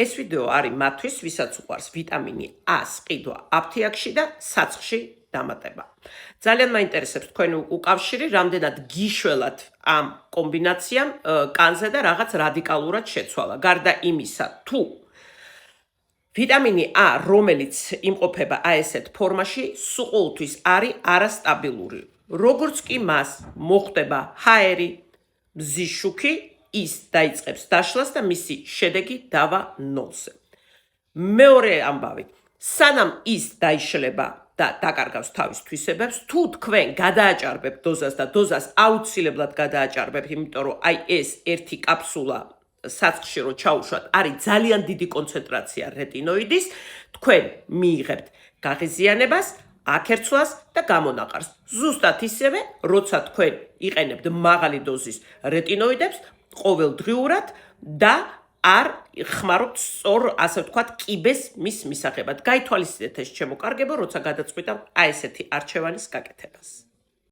ეს ვიდეო არის მათთვის, ვისაც უყვარს ვიტამინი A სყიდვა აფთიაქში და საცხში დამატება. ძალიან მაინტერესებს თქვენი უკავშირი, რამდენად გიშველათ ამ კომბინაციამ კანზე და რაღაც რადიკალურად შეცვალა. გარდა იმისა, თუ ვიტამინი A, რომელიც იმყოფება ესეთ ფორმაში, სულ არის არასტაბილური. როგორც კი მას მოხდება ჰაერი, მზის შუქი, ის დაიწყებს დაშლას და მისი შედეგი დავა ნოლზე. მეორე ამბავი, სანამ ის დაიშლება და დაკარგავს თავის თვისებებს, თუ თქვენ გადააჭარბებთ დოზას და დოზას აუცილებლად გადააჭარბებთ, იმიტომ რომ ეს ერთი კაფსულა საცხში რო ჩაუშვათ, არის ძალიან დიდი კონცენტრაცია რეტინოიდის, თქვენ მიიღებთ გაღიზიანებას, აქერცვლას და გამონაყარს. ზუსტად ისევე, როცა თქვენ იყენებთ მაღალი დოზის რეტინოიდებს ყოველდღიურად და არ ხმარობთ სწორ, ასე ვთქვათ, კიბეს მის მისაღებად. გაითვალისწინეთ ეს ჩემო კარგებო, როცა გადაწყვიტავთ ესეთი არჩევანის გაკეთებას.